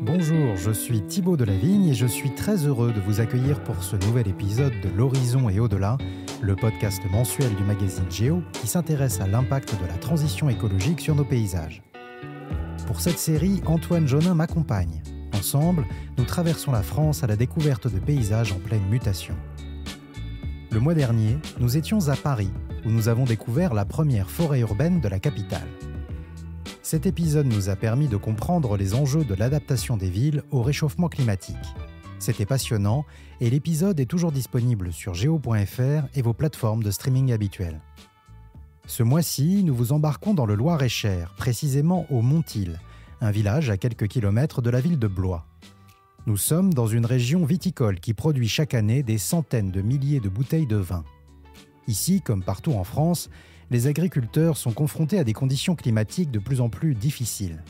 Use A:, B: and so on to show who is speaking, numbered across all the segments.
A: Bonjour, je suis Thibaut Delavigne et je suis très heureux de vous accueillir pour ce nouvel épisode de L'Horizon et au-delà, le podcast mensuel du magazine Géo qui s'intéresse à l'impact de la transition écologique sur nos paysages. Pour cette série, Antoine Jonin m'accompagne. Ensemble, nous traversons la France à la découverte de paysages en pleine mutation. Le mois dernier, nous étions à Paris, où nous avons découvert la première forêt urbaine de la capitale. Cet épisode nous a permis de comprendre les enjeux de l'adaptation des villes au réchauffement climatique. C'était passionnant et l'épisode est toujours disponible sur geo.fr et vos plateformes de streaming habituelles. Ce mois-ci, nous vous embarquons dans le Loir-et-Cher, précisément au Montil, un village à quelques kilomètres de la ville de Blois. Nous sommes dans une région viticole qui produit chaque année des centaines de milliers de bouteilles de vin. Ici, comme partout en France, les agriculteurs sont confrontés à des conditions climatiques de plus en plus difficiles.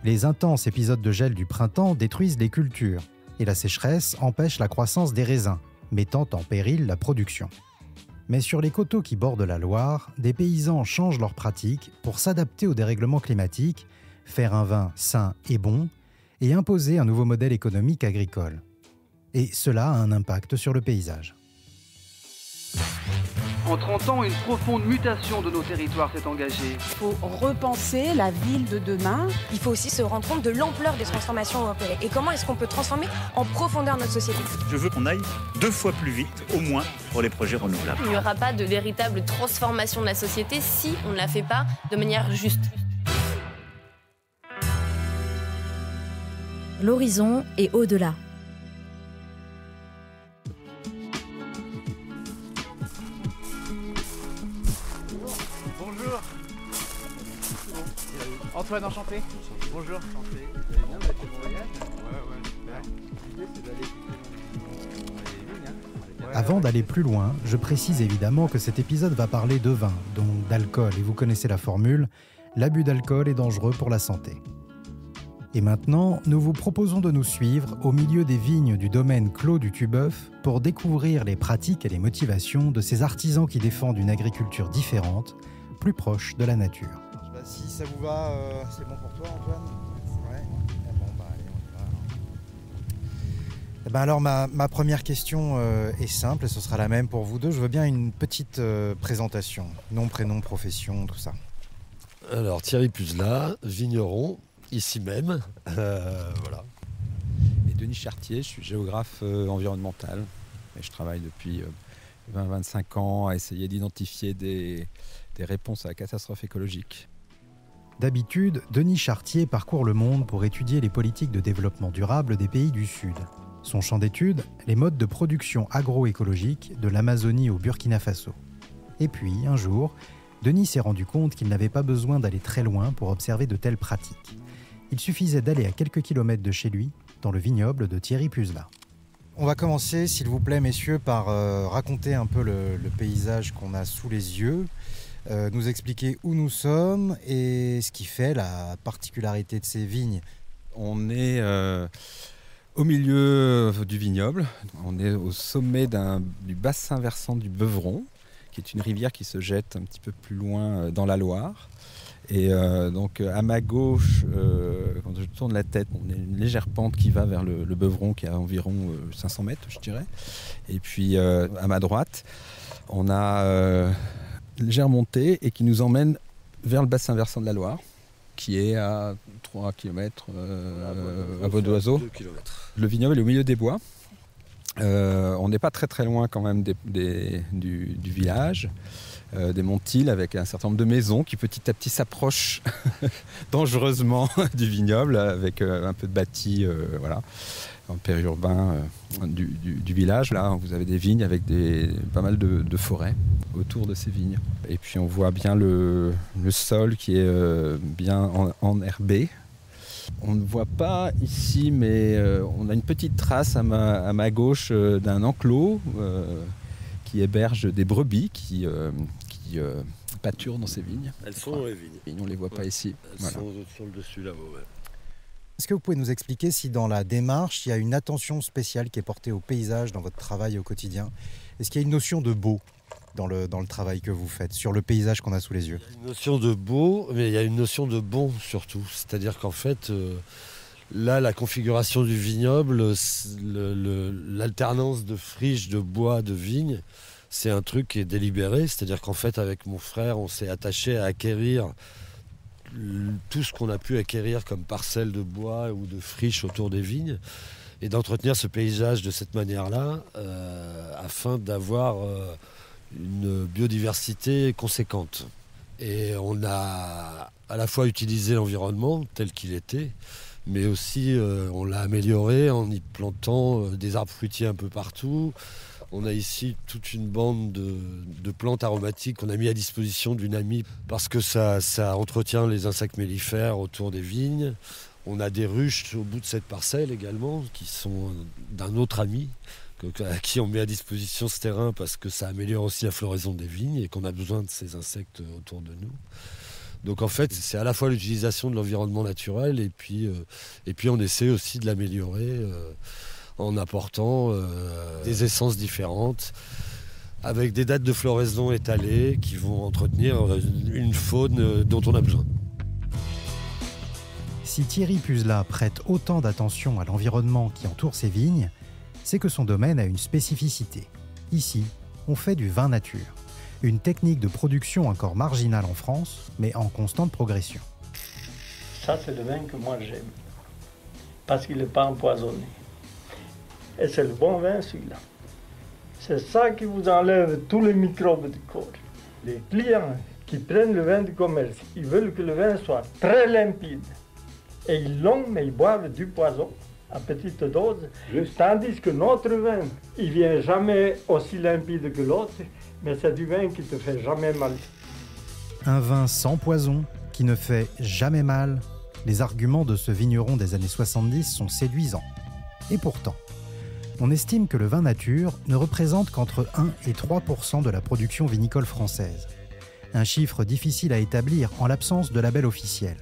A: Les intenses épisodes de gel du printemps détruisent les cultures et la sécheresse empêche la croissance des raisins, mettant en péril la production. Mais sur les coteaux qui bordent la Loire, des paysans changent leurs pratiques pour s'adapter au dérèglement climatique, faire un vin sain et bon et imposer un nouveau modèle économique agricole. Et cela a un impact sur le paysage.
B: En 30 ans, une profonde mutation de nos territoires s'est engagée.
C: Il faut repenser la ville de demain.
D: Il faut aussi se rendre compte de l'ampleur des transformations européennes et comment est-ce qu'on peut transformer en profondeur notre société.
E: Je veux qu'on aille 2 fois plus vite, au moins, pour les projets renouvelables.
F: Il n'y aura pas de véritable transformation de la société si on ne la fait pas de manière juste.
G: L'horizon et au-delà.
B: Bonjour. Antoine, enchanté. Bonjour. Enchanté. Vous allez bien, vous avez fait bon voyage ? Ouais, super. L'idée, c'est d'aller
A: Avant d'aller plus loin, je précise évidemment que cet épisode va parler de vin, donc d'alcool, et vous connaissez la formule, l'abus d'alcool est dangereux pour la santé. Et maintenant, nous vous proposons de nous suivre au milieu des vignes du domaine Clos du Tubeuf pour découvrir les pratiques et les motivations de ces artisans qui défendent une agriculture différente, plus proche de la nature.
H: Si ça vous va, c'est bon pour toi, Antoine ? Ouais. Bon, allez, on y va. Alors, ma première question est simple et ce sera la même pour vous deux. Je veux bien une petite présentation. Nom, prénom, profession, tout ça.
I: Alors, Thierry Puzelat, vigneron, ici même. Voilà.
J: Et Denis Chartier, je suis géographe environnemental. Et je travaille depuis 20-25 ans à essayer d'identifier des réponses à la catastrophe écologique.
A: D'habitude, Denis Chartier parcourt le monde pour étudier les politiques de développement durable des pays du Sud. Son champ d'étude, les modes de production agroécologique de l'Amazonie au Burkina Faso. Et puis, un jour, Denis s'est rendu compte qu'il n'avait pas besoin d'aller très loin pour observer de telles pratiques. Il suffisait d'aller à quelques kilomètres de chez lui, dans le vignoble de Thierry Puzelat.
H: On va commencer, s'il vous plaît, messieurs, par raconter un peu le paysage qu'on a sous les yeux, nous expliquer où nous sommes et ce qui fait la particularité de ces vignes.
J: On est au milieu du vignoble, on est au sommet du bassin versant du Beuvron, qui est une rivière qui se jette un petit peu plus loin dans la Loire. Et donc à ma gauche, quand je tourne la tête, on a une légère pente qui va vers le Beuvron qui est à environ 500 mètres, je dirais. Et puis à ma droite, on a une légère montée et qui nous emmène vers le bassin versant de la Loire, qui est à 3 km à vol d'oiseau.
I: 2 km.
J: Le vignoble est au milieu des bois. On n'est pas très très loin quand même du village. Des Montils avec un certain nombre de maisons qui petit à petit s'approchent dangereusement du vignoble avec un peu de bâti en périurbain du village. Là, vous avez des vignes avec pas mal de forêts autour de ces vignes. Et puis on voit bien le sol qui est bien enherbé. On ne voit pas ici, mais on a une petite trace à ma gauche d'un enclos qui héberge des brebis qui pâturent dans ces vignes.
I: Elles sont dans les vignes.
J: On ne les voit pas ici.
I: Elles sont sur le dessus là-bas. Ouais.
H: Est-ce que vous pouvez nous expliquer si dans la démarche, il y a une attention spéciale qui est portée au paysage dans votre travail au quotidien ? Est-ce qu'il y a une notion de beau dans le travail que vous faites, sur le paysage qu'on a sous les yeux?
I: Il y a une notion de beau, mais il y a une notion de bon surtout. C'est-à-dire qu'en fait, Là, la configuration du vignoble, l'alternance de friches, de bois, de vignes, c'est un truc qui est délibéré. C'est-à-dire qu'en fait, avec mon frère, on s'est attaché à acquérir tout ce qu'on a pu acquérir comme parcelles de bois ou de friches autour des vignes et d'entretenir ce paysage de cette manière-là afin d'avoir une biodiversité conséquente. Et on a à la fois utilisé l'environnement tel qu'il était, mais aussi on l'a amélioré en y plantant des arbres fruitiers un peu partout. On a ici toute une bande de plantes aromatiques qu'on a mis à disposition d'une amie parce que ça entretient les insectes mellifères autour des vignes. On a des ruches au bout de cette parcelle également qui sont d'un autre ami à qui on met à disposition ce terrain parce que ça améliore aussi la floraison des vignes et qu'on a besoin de ces insectes autour de nous. Donc en fait, c'est à la fois l'utilisation de l'environnement naturel et puis on essaie aussi de l'améliorer en apportant des essences différentes avec des dates de floraison étalées qui vont entretenir une faune dont on a besoin.
A: Si Thierry Puzla prête autant d'attention à l'environnement qui entoure ses vignes, c'est que son domaine a une spécificité. Ici, on fait du vin nature, une technique de production encore marginale en France, mais en constante progression.
K: Ça, c'est le vin que moi j'aime, parce qu'il n'est pas empoisonné. Et c'est le bon vin, celui-là. C'est ça qui vous enlève tous les microbes du corps. Les clients qui prennent le vin du commerce, ils veulent que le vin soit très limpide. Et ils l'ont, mais ils boivent du poison à petite dose. Tandis que notre vin, il ne vient jamais aussi limpide que l'autre, mais c'est du vin qui ne te fait jamais mal.
A: Un vin sans poison, qui ne fait jamais mal. Les arguments de ce vigneron des années 70 sont séduisants. Et pourtant, on estime que le vin nature ne représente qu'entre 1 et 3% de la production vinicole française. Un chiffre difficile à établir en l'absence de label officiel.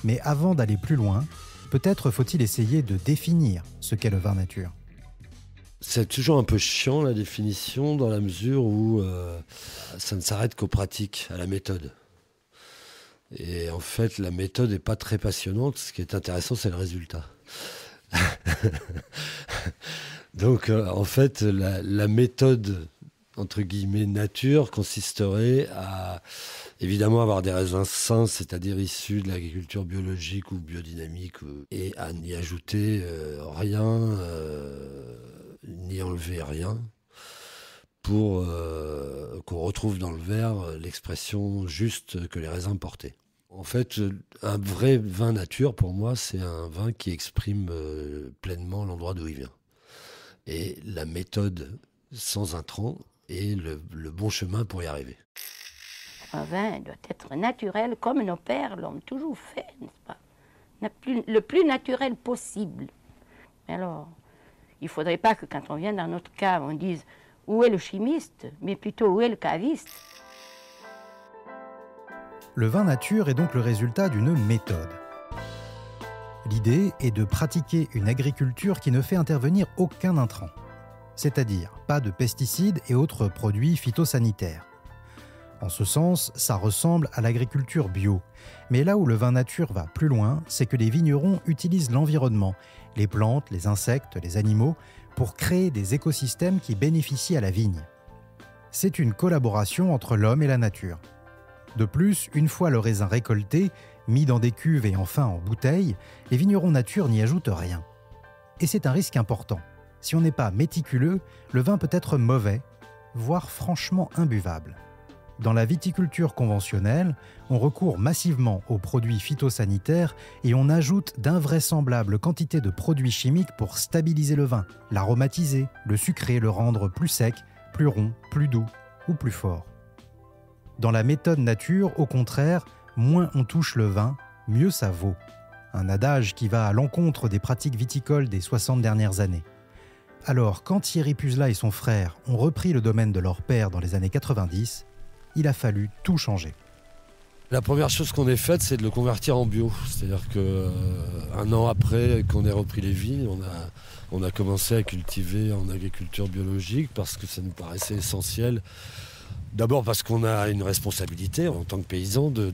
A: Mais avant d'aller plus loin, peut-être faut-il essayer de définir ce qu'est le vin nature.
I: C'est toujours un peu chiant la définition dans la mesure où ça ne s'arrête qu'aux pratiques, à la méthode. Et en fait, la méthode n'est pas très passionnante. Ce qui est intéressant, c'est le résultat. Donc, en fait, la méthode, entre guillemets, nature, consisterait à, évidemment, avoir des raisins sains, c'est-à-dire issus de l'agriculture biologique ou biodynamique, et à n'y ajouter rien, n'y enlever rien, pour qu'on retrouve dans le verre l'expression juste que les raisins portaient. En fait, un vrai vin nature, pour moi, c'est un vin qui exprime pleinement l'endroit d'où il vient. Et la méthode sans intrants est le bon chemin pour y arriver.
L: Un vin doit être naturel comme nos pères l'ont toujours fait, n'est-ce pas? Le plus naturel possible. Mais alors, il ne faudrait pas que quand on vient dans notre cave, on dise « où est le chimiste ?» mais plutôt « où est le caviste ?»
A: Le vin nature est donc le résultat d'une méthode. L'idée est de pratiquer une agriculture qui ne fait intervenir aucun intrant, c'est-à-dire pas de pesticides et autres produits phytosanitaires. En ce sens, ça ressemble à l'agriculture bio. Mais là où le vin nature va plus loin, c'est que les vignerons utilisent l'environnement, les plantes, les insectes, les animaux, pour créer des écosystèmes qui bénéficient à la vigne. C'est une collaboration entre l'homme et la nature. De plus, une fois le raisin récolté, mis dans des cuves et enfin en bouteilles, les vignerons nature n'y ajoutent rien. Et c'est un risque important. Si on n'est pas méticuleux, le vin peut être mauvais, voire franchement imbuvable. Dans la viticulture conventionnelle, on recourt massivement aux produits phytosanitaires et on ajoute d'invraisemblables quantités de produits chimiques pour stabiliser le vin, l'aromatiser, le sucrer, le rendre plus sec, plus rond, plus doux ou plus fort. Dans la méthode nature, au contraire, moins on touche le vin, mieux ça vaut. Un adage qui va à l'encontre des pratiques viticoles des 60 dernières années. Alors, quand Thierry Puzla et son frère ont repris le domaine de leur père dans les années 90, il a fallu tout changer.
I: La première chose qu'on ait faite, c'est de le convertir en bio. C'est-à-dire qu'un an après qu'on ait repris les vignes, on a commencé à cultiver en agriculture biologique parce que ça nous paraissait essentiel. D'abord parce qu'on a une responsabilité en tant que paysan de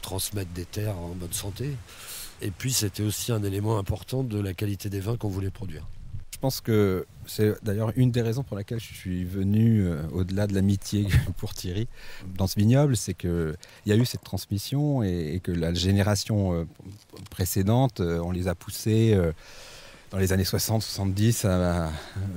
I: transmettre des terres en bonne santé. Et puis c'était aussi un élément important de la qualité des vins qu'on voulait produire.
J: Je pense que c'est d'ailleurs une des raisons pour laquelle je suis venu au-delà de l'amitié pour Thierry dans ce vignoble, c'est qu'il y a eu cette transmission et que la génération précédente, on les a poussés dans les années 60-70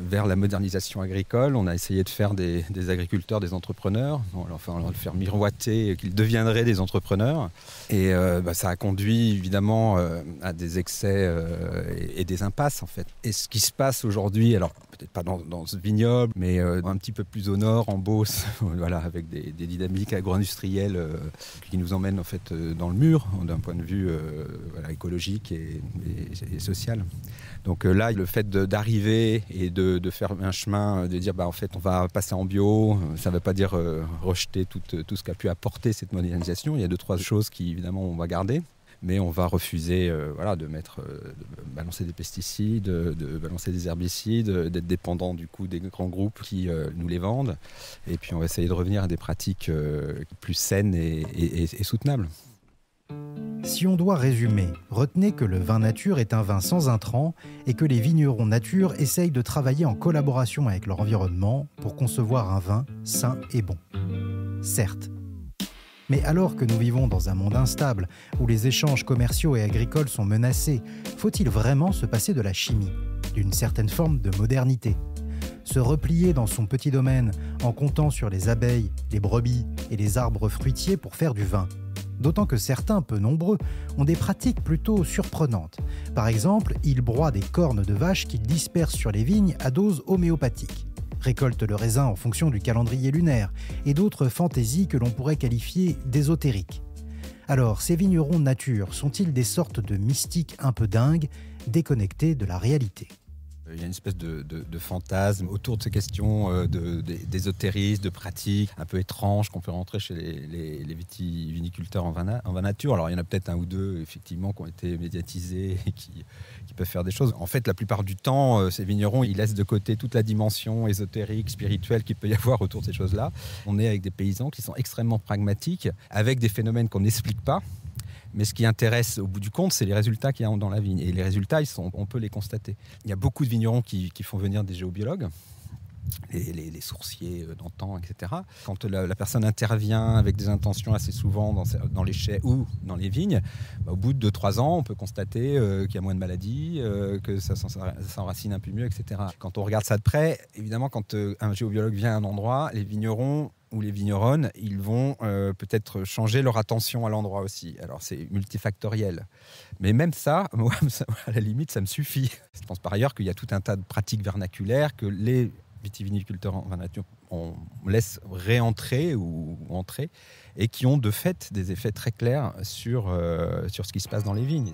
J: vers la modernisation agricole. On a essayé de faire des agriculteurs des entrepreneurs, enfin on va le faire miroiter qu'ils deviendraient des entrepreneurs. Et ça a conduit évidemment à des excès et des impasses en fait. Et ce qui se passe aujourd'hui, alors peut-être pas dans ce vignoble, mais un petit peu plus au nord, en Beauce, voilà, avec des dynamiques agro-industrielles qui nous emmènent en fait dans le mur d'un point de vue écologique et social. Donc là, le fait d'arriver et de faire un chemin, de dire en fait on va passer en bio, ça ne veut pas dire rejeter tout ce qu'a pu apporter cette modernisation. Il y a 2-3 choses qui évidemment on va garder, mais on va refuser de balancer des pesticides, de balancer des herbicides, d'être dépendant du coup des grands groupes qui nous les vendent. Et puis on va essayer de revenir à des pratiques plus saines et soutenables.
A: Si on doit résumer, retenez que le vin nature est un vin sans intrants et que les vignerons nature essayent de travailler en collaboration avec leur environnement pour concevoir un vin sain et bon. Certes. Mais alors que nous vivons dans un monde instable, où les échanges commerciaux et agricoles sont menacés, faut-il vraiment se passer de la chimie, d'une certaine forme de modernité ? Se replier dans son petit domaine en comptant sur les abeilles, les brebis et les arbres fruitiers pour faire du vin ? D'autant que certains, peu nombreux, ont des pratiques plutôt surprenantes. Par exemple, ils broient des cornes de vache qu'ils dispersent sur les vignes à dose homéopathique, récoltent le raisin en fonction du calendrier lunaire, et d'autres fantaisies que l'on pourrait qualifier d'ésotériques. Alors, ces vignerons nature sont-ils des sortes de mystiques un peu dingues, déconnectés de la réalité ?
J: Il y a une espèce de fantasme autour de ces questions d'ésotérisme, de pratiques un peu étranges qu'on peut rentrer chez les viticulteurs en vin nature. Alors il y en a peut-être un ou deux effectivement qui ont été médiatisés et qui peuvent faire des choses. En fait, la plupart du temps, ces vignerons, ils laissent de côté toute la dimension ésotérique, spirituelle qu'il peut y avoir autour de ces choses-là. On est avec des paysans qui sont extrêmement pragmatiques, avec des phénomènes qu'on n'explique pas. Mais ce qui intéresse au bout du compte, c'est les résultats qu'il y a dans la vigne. Et les résultats, on peut les constater. Il y a beaucoup de vignerons qui font venir des géobiologues, les sourciers d'antan, etc. Quand la personne intervient avec des intentions assez souvent dans les chais ou dans les vignes, au bout de 2-3 ans, on peut constater qu'il y a moins de maladies, que ça s'enracine un peu mieux, etc. Quand on regarde ça de près, évidemment, quand un géobiologue vient à un endroit, les vignerons ou les vigneronnes, ils vont peut-être changer leur attention à l'endroit aussi. Alors c'est multifactoriel. Mais même ça, moi, à la limite, ça me suffit. Je pense par ailleurs qu'il y a tout un tas de pratiques vernaculaires que les vitiviniculteurs en vin nature, on laisse réentrer ou entrer et qui ont de fait des effets très clairs sur ce qui se passe dans les vignes.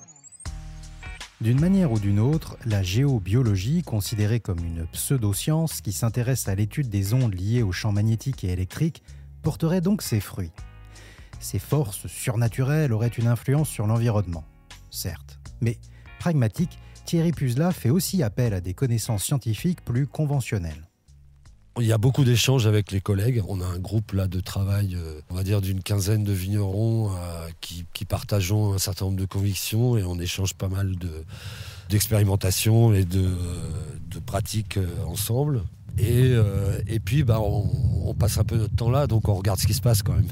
A: D'une manière ou d'une autre, la géobiologie, considérée comme une pseudo-science qui s'intéresse à l'étude des ondes liées aux champs magnétiques et électriques, porterait donc ses fruits. Ces forces surnaturelles auraient une influence sur l'environnement, certes. Mais, pragmatique, Thierry Puzelat fait aussi appel à des connaissances scientifiques plus conventionnelles.
I: Il y a beaucoup d'échanges avec les collègues. On a un groupe là de travail, on va dire d'une quinzaine de vignerons qui partageons un certain nombre de convictions et on échange pas mal d'expérimentations et de pratiques ensemble. Et puis on passe un peu notre temps là, donc on regarde ce qui se passe quand même.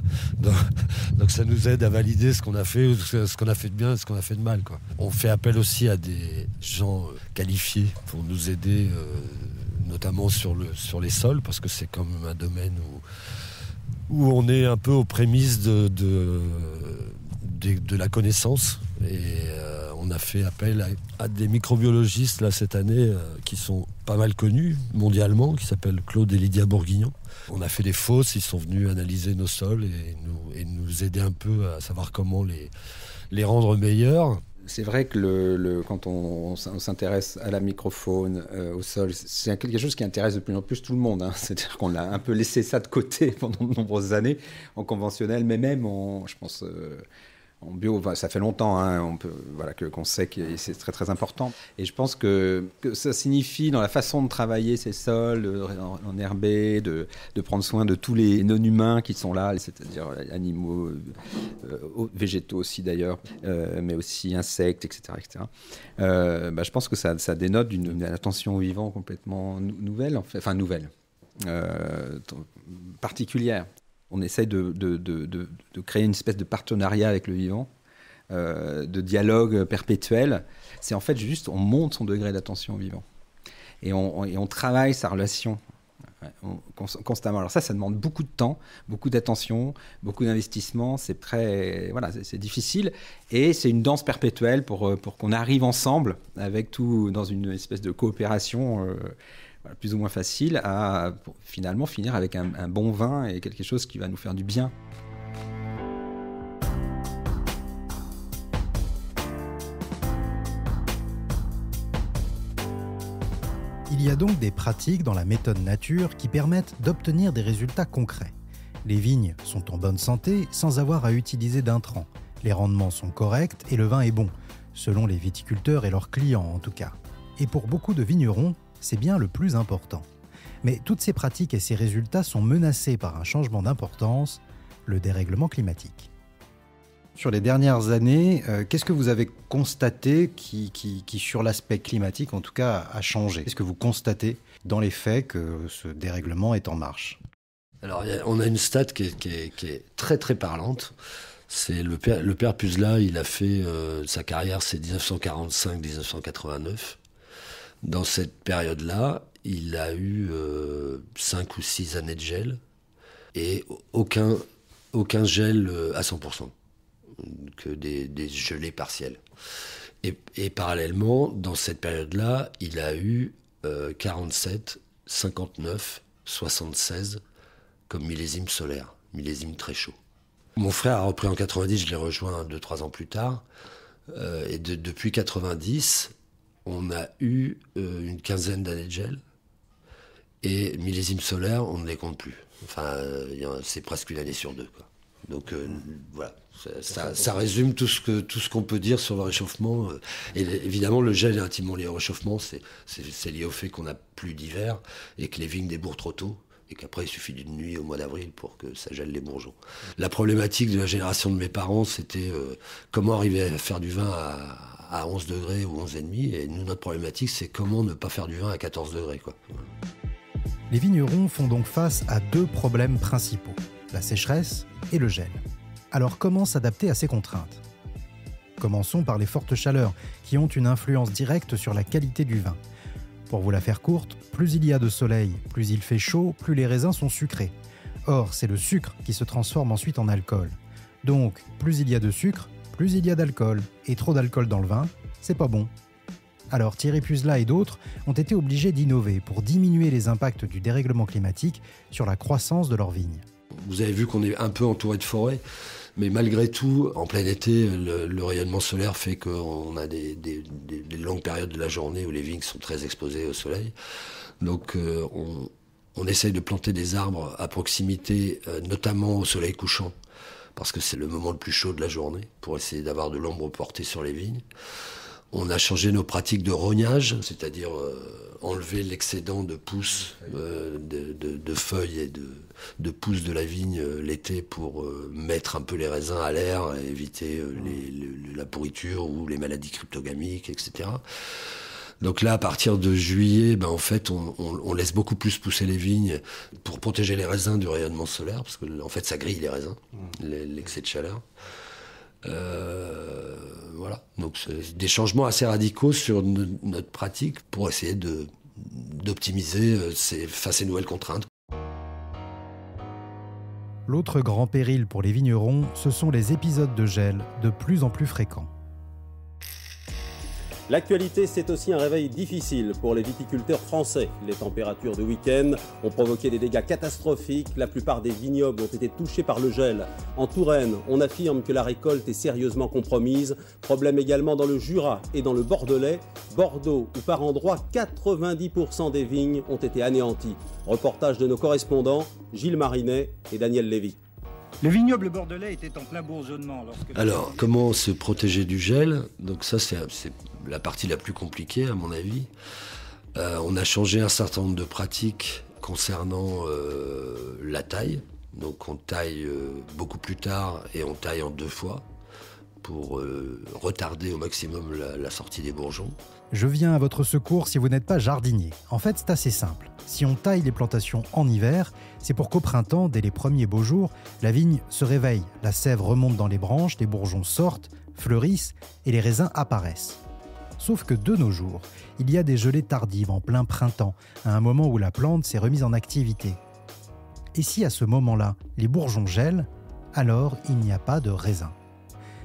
I: Donc ça nous aide à valider ce qu'on a fait, ce qu'on a fait de bien, ce qu'on a fait de mal, quoi. On fait appel aussi à des gens qualifiés pour nous aider, notamment sur les sols, parce que c'est quand même un domaine où on est un peu aux prémices de la connaissance. Et on a fait appel à des microbiologistes là, cette année qui sont pas mal connus mondialement, qui s'appellent Claude et Lydia Bourguignon. On a fait des fosses, ils sont venus analyser nos sols et nous aider un peu à savoir comment les rendre meilleurs.
J: C'est vrai que quand on s'intéresse à la microfaune, au sol, c'est quelque chose qui intéresse de plus en plus tout le monde. Hein. C'est-à-dire qu'on a un peu laissé ça de côté pendant de nombreuses années en conventionnel, mais même je pense En bio, ça fait longtemps qu'on sait que c'est très très important. Et je pense que ça signifie dans la façon de travailler ces sols, en herbé, de prendre soin de tous les non-humains qui sont là, c'est-à-dire animaux, végétaux aussi d'ailleurs, mais aussi insectes, etc. Je pense que ça dénote d'une attention au vivant complètement nouvelle, particulière. On essaye de créer une espèce de partenariat avec le vivant, de dialogue perpétuel. C'est en fait juste, on monte son degré d'attention au vivant. Et on travaille sa relation constamment. Alors ça demande beaucoup de temps, beaucoup d'attention, beaucoup d'investissement. C'est c'est difficile. Et c'est une danse perpétuelle pour qu'on arrive ensemble, avec tout, dans une espèce de coopération plus ou moins facile, à finalement finir avec un bon vin et quelque chose qui va nous faire du bien.
A: Il y a donc des pratiques dans la méthode nature qui permettent d'obtenir des résultats concrets. Les vignes sont en bonne santé sans avoir à utiliser d'intrants. Les rendements sont corrects et le vin est bon, selon les viticulteurs et leurs clients en tout cas. Et pour beaucoup de vignerons, c'est bien le plus important. Mais toutes ces pratiques et ces résultats sont menacés par un changement d'importance, le dérèglement climatique. Sur les dernières années, qu'est-ce que vous avez constaté qui sur l'aspect climatique, en tout cas, a changé ? Est-ce que vous constatez dans les faits que ce dérèglement est en marche ?
I: Alors, on a une stat qui est très très parlante. C'est le père Puzelat, il a fait sa carrière, c'est 1945-1989. Dans cette période-là, il a eu 5 ou 6 années de gel et aucun gel à 100%, que des gelées partielles. Et parallèlement, dans cette période-là, il a eu 47, 59, 76 comme millésime solaire, millésime très chaud. Mon frère a repris en 90, je l'ai rejoint 2-3 ans plus tard. Et depuis 90... on a eu une quinzaine d'années de gel et millésime solaire, on ne les compte plus. Enfin, c'est presque une année sur 2, quoi. Donc voilà, ça résume tout ce qu'on peut dire sur le réchauffement. Et évidemment, le gel est intimement lié au réchauffement. C'est lié au fait qu'on n'a plus d'hiver et que les vignes débourrent trop tôt. Et qu'après, il suffit d'une nuit au mois d'avril pour que ça gèle les bourgeons. La problématique de la génération de mes parents, c'était comment arriver à faire du vin à 11 degrés ou 11,5. Et nous, notre problématique, c'est comment ne pas faire du vin à 14 degrés, quoi.
A: Les vignerons font donc face à 2 problèmes principaux, la sécheresse et le gel. Alors comment s'adapter à ces contraintes ? Commençons par les fortes chaleurs, qui ont une influence directe sur la qualité du vin. Pour vous la faire courte, plus il y a de soleil, plus il fait chaud, plus les raisins sont sucrés. Or, c'est le sucre qui se transforme ensuite en alcool. Donc, plus il y a de sucre, plus il y a d'alcool. Et trop d'alcool dans le vin, c'est pas bon. Alors Thierry Puzelat et d'autres ont été obligés d'innover pour diminuer les impacts du dérèglement climatique sur la croissance de leurs vignes.
I: Vous avez vu qu'on est un peu entouré de forêts, mais malgré tout, en plein été, le rayonnement solaire fait qu'on a des longues périodes de la journée où les vignes sont très exposées au soleil. Donc on essaye de planter des arbres à proximité, notamment au soleil couchant, parce que c'est le moment le plus chaud de la journée, pour essayer d'avoir de l'ombre portée sur les vignes. On a changé nos pratiques de rognage, c'est-à-dire enlever l'excédent de pousses, de feuilles et de pousses de la vigne l'été pour mettre un peu les raisins à l'air et éviter la pourriture ou les maladies cryptogamiques, etc. Donc là, à partir de juillet, en fait, on laisse beaucoup plus pousser les vignes pour protéger les raisins du rayonnement solaire, parce que en fait, ça grille les raisins, l'excès de chaleur. Voilà, donc c'est des changements assez radicaux sur notre pratique pour essayer d'optimiser ces nouvelles contraintes.
A: L'autre grand péril pour les vignerons, ce sont les épisodes de gel de plus en plus fréquents.
M: L'actualité, c'est aussi un réveil difficile pour les viticulteurs français. Les températures de week-end ont provoqué des dégâts catastrophiques. La plupart des vignobles ont été touchés par le gel. En Touraine, on affirme que la récolte est sérieusement compromise. Problème également dans le Jura et dans le Bordelais. Bordeaux, où par endroits, 90% des vignes ont été anéanties. Reportage de nos correspondants Gilles Marinet et Daniel Lévy.
N: Le vignoble bordelais était en plein bourgeonnement lorsque...
I: Alors, comment se protéger du gel? Donc ça, c'est la partie la plus compliquée, à mon avis. On a changé un certain nombre de pratiques concernant la taille. Donc on taille beaucoup plus tard et on taille en 2 fois pour retarder au maximum la sortie des bourgeons.
A: Je viens à votre secours si vous n'êtes pas jardinier. En fait, c'est assez simple. Si on taille les plantations en hiver, c'est pour qu'au printemps, dès les premiers beaux jours, la vigne se réveille, la sève remonte dans les branches, les bourgeons sortent, fleurissent et les raisins apparaissent. Sauf que de nos jours, il y a des gelées tardives en plein printemps, à un moment où la plante s'est remise en activité. Et si à ce moment-là, les bourgeons gèlent, alors il n'y a pas de raisins.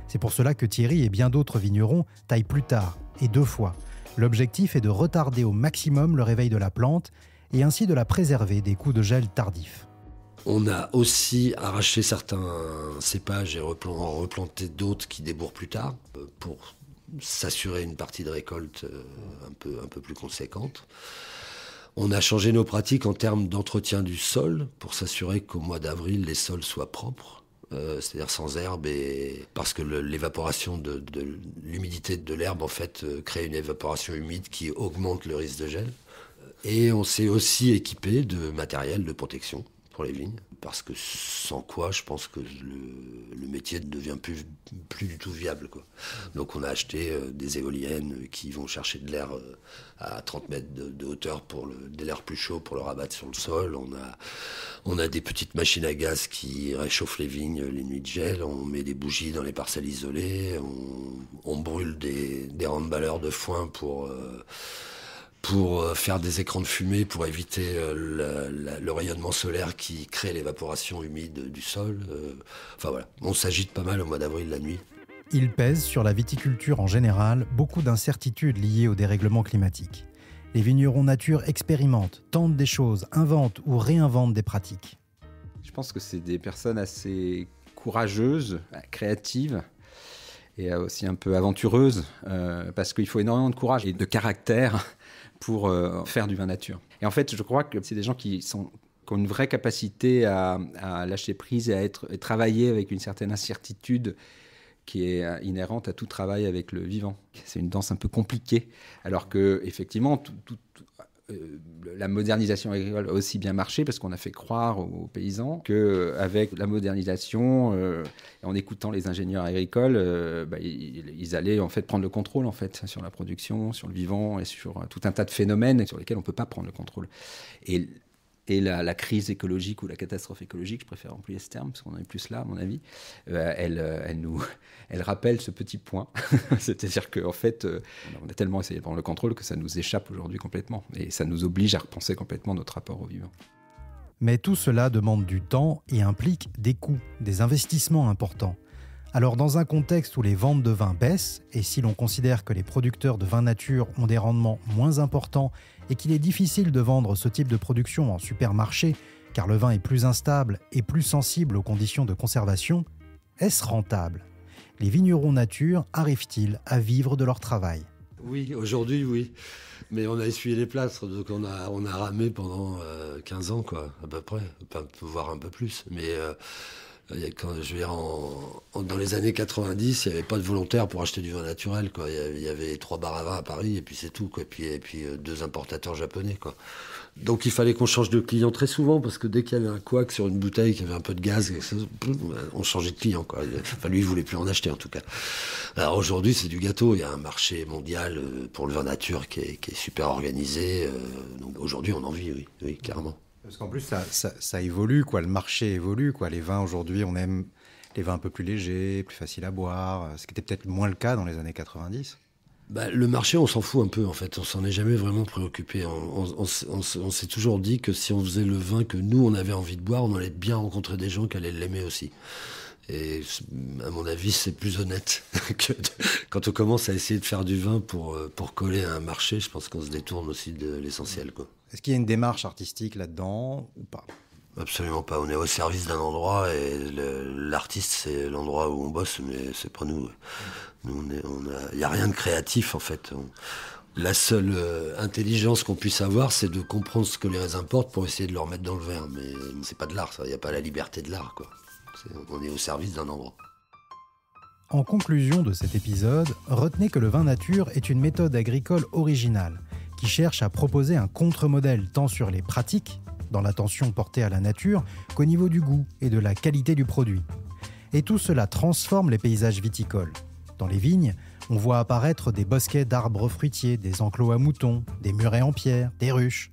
A: C'est pour cela que Thierry et bien d'autres vignerons taillent plus tard, et 2 fois. L'objectif est de retarder au maximum le réveil de la plante et ainsi de la préserver des coups de gel tardifs.
I: On a aussi arraché certains cépages et replanté d'autres qui débourrent plus tard pour s'assurer une partie de récolte un peu plus conséquente. On a changé nos pratiques en termes d'entretien du sol pour s'assurer qu'au mois d'avril, les sols soient propres. C'est-à-dire sans herbe, et parce que l'évaporation de l'humidité de l'herbe en fait crée une évaporation humide qui augmente le risque de gel. Et on s'est aussi équipé de matériel de protection pour les vignes, parce que sans quoi je pense que le métier ne devient plus du tout viable, quoi. Donc on a acheté des éoliennes qui vont chercher de l'air à 30 mètres de hauteur de l'air plus chaud pour le rabattre sur le sol. On a des petites machines à gaz qui réchauffent les vignes les nuits de gel. On met des bougies dans les parcelles isolées. On brûle des handballeurs de foin pour faire des écrans de fumée pour éviter le rayonnement solaire qui crée l'évaporation humide du sol. Enfin voilà, on s'agite pas mal au mois d'avril la nuit.
A: Il pèse sur la viticulture en général beaucoup d'incertitudes liées au dérèglement climatique. Les vignerons nature expérimentent, tentent des choses, inventent ou réinventent des pratiques.
J: Je pense que c'est des personnes assez courageuses, créatives et aussi un peu aventureuses, parce qu'il faut énormément de courage et de caractère pour faire du vin nature. Et en fait, je crois que c'est des gens qui ont une vraie capacité à lâcher prise et à travailler avec une certaine incertitude qui est inhérente à tout travail avec le vivant. C'est une danse un peu compliquée, alors que effectivement, la modernisation agricole a aussi bien marché parce qu'on a fait croire aux paysans qu'avec la modernisation, en écoutant les ingénieurs agricoles, ils allaient en fait prendre le contrôle en fait, sur la production, sur le vivant et sur tout un tas de phénomènes sur lesquels on ne peut pas prendre le contrôle. Et la crise écologique ou la catastrophe écologique, je préfère employer ce terme parce qu'on en est plus là à mon avis, elle rappelle ce petit point. C'est-à-dire qu'en fait, on a tellement essayé de prendre le contrôle que ça nous échappe aujourd'hui complètement. Et ça nous oblige à repenser complètement notre rapport au vivant.
A: Mais tout cela demande du temps et implique des coûts, des investissements importants. Alors dans un contexte où les ventes de vin baissent, et si l'on considère que les producteurs de vin nature ont des rendements moins importants et qu'il est difficile de vendre ce type de production en supermarché, car le vin est plus instable et plus sensible aux conditions de conservation, est-ce rentable? Les vignerons nature arrivent-ils à vivre de leur travail?
I: Oui, aujourd'hui, oui. Mais on a essuyé les plâtres, donc on a ramé pendant 15 ans, quoi, à peu près, voire un peu plus. Mais quand dans les années 90, il n'y avait pas de volontaires pour acheter du vin naturel, quoi. Il y avait 3 bars à vin à Paris, et puis c'est tout, quoi. Et puis 2 importateurs japonais, quoi. Donc il fallait qu'on change de client très souvent, parce que dès qu'il y avait un couac sur une bouteille, qu'il y avait un peu de gaz, on changeait de client, quoi. Enfin, lui, il voulait plus en acheter, en tout cas. Alors aujourd'hui, c'est du gâteau. Il y a un marché mondial pour le vin nature qui est super organisé. Donc aujourd'hui, on en vit, oui, clairement.
H: Parce qu'en plus, ça évolue, quoi. Le marché évolue, quoi. Les vins, aujourd'hui, on aime les vins un peu plus légers, plus faciles à boire, ce qui était peut-être moins le cas dans les années 90.
I: Le marché, on s'en fout un peu, en fait. On s'en est jamais vraiment préoccupé. On s'est toujours dit que si on faisait le vin que nous, on avait envie de boire, on allait bien rencontrer des gens qui allaient l'aimer aussi. Et à mon avis, c'est plus honnête que quand on commence à essayer de faire du vin pour coller à un marché. Je pense qu'on se détourne aussi de l'essentiel, quoi.
H: Est-ce qu'il y a une démarche artistique là-dedans ou pas?
I: Absolument pas. On est au service d'un endroit et l'artiste, c'est l'endroit où on bosse, mais c'est pas nous. Il n'y a rien de créatif, en fait. La seule intelligence qu'on puisse avoir, c'est de comprendre ce que les raisins portent pour essayer de le remettre dans le verre. Mais c'est pas de l'art, ça. Il n'y a pas la liberté de l'art, quoi.
O: On est au service d'un endroit.
A: En conclusion de cet épisode, retenez que le vin nature est une méthode agricole originale qui cherche à proposer un contre-modèle tant sur les pratiques, dans l'attention portée à la nature, qu'au niveau du goût et de la qualité du produit. Et tout cela transforme les paysages viticoles. Dans les vignes, on voit apparaître des bosquets d'arbres fruitiers, des enclos à moutons, des murets en pierre, des ruches.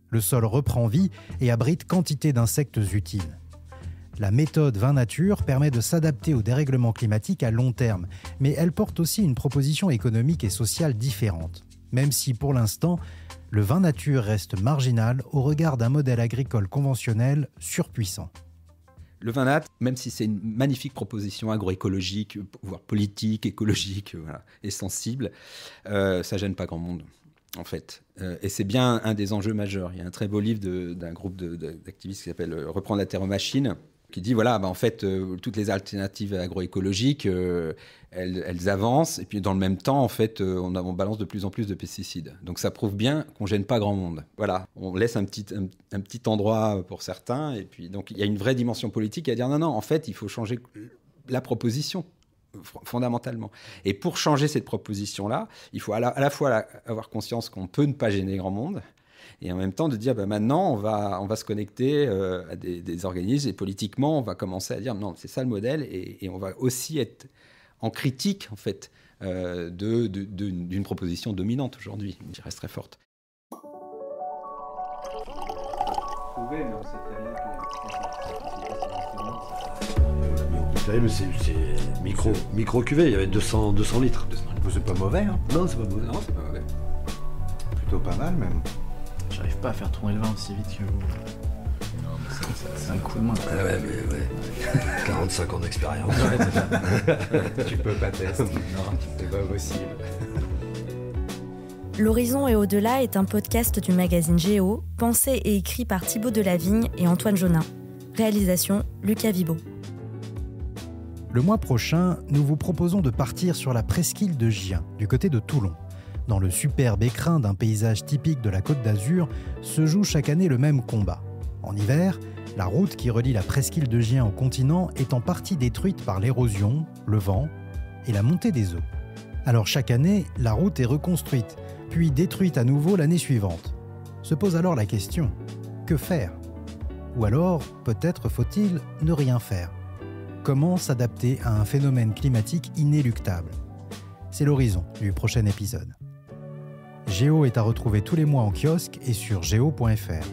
A: Le sol reprend vie et abrite quantité d'insectes utiles. La méthode vin nature permet de s'adapter au dérèglement climatique à long terme, mais elle porte aussi une proposition économique et sociale différente, même si pour l'instant, le vin nature reste marginal au regard d'un modèle agricole conventionnel surpuissant.
J: Le vin nat, même si c'est une magnifique proposition agroécologique, voire politique, écologique, et sensible, ça gêne pas grand monde, en fait. Et c'est bien un des enjeux majeurs. Il y a un très beau livre d'un groupe d'activistes qui s'appelle « Reprendre la terre aux machines », qui dit, en fait, toutes les alternatives agroécologiques, elles avancent, et puis dans le même temps, en fait, on balance de plus en plus de pesticides. Donc ça prouve bien qu'on ne gêne pas grand monde. Voilà, on laisse un petit endroit pour certains, et puis donc il y a une vraie dimension politique à dire, non, en fait, il faut changer la proposition, fondamentalement. Et pour changer cette proposition-là, il faut à la fois avoir conscience qu'on peut ne pas gêner grand monde, et en même temps de dire maintenant on va se connecter à des organismes, et politiquement on va commencer à dire non, c'est ça le modèle, et on va aussi être en critique en fait d'une proposition dominante aujourd'hui, qui reste très forte.
O: Mais c'est micro-cuvée, il y avait 200 litres.
H: C'est pas mauvais, hein?
O: Non, c'est pas mauvais.
H: Non, c'est pas mauvais. Plutôt pas mal même.
B: J'arrive pas à faire tourner le vin aussi vite que vous. Non, mais c'est un coup de main.
O: Ah ouais, mais ouais. 45 ans d'expérience.
H: Tu peux pas tester. Non, c'est pas possible.
G: L'Horizon et au-delà est un podcast du magazine Géo, pensé et écrit par Thibaut Delavigne et Antoine Jonin. Réalisation, Lucas Vibo.
A: Le mois prochain, nous vous proposons de partir sur la presqu'île de Gien, du côté de Toulon. Dans le superbe écrin d'un paysage typique de la Côte d'Azur, se joue chaque année le même combat. En hiver, la route qui relie la presqu'île de Gien au continent est en partie détruite par l'érosion, le vent et la montée des eaux. Alors chaque année, la route est reconstruite, puis détruite à nouveau l'année suivante. Se pose alors la question, que faire ? Ou alors, peut-être faut-il ne rien faire ? Comment s'adapter à un phénomène climatique inéluctable ? C'est l'horizon du prochain épisode. Géo est à retrouver tous les mois en kiosque et sur géo.fr.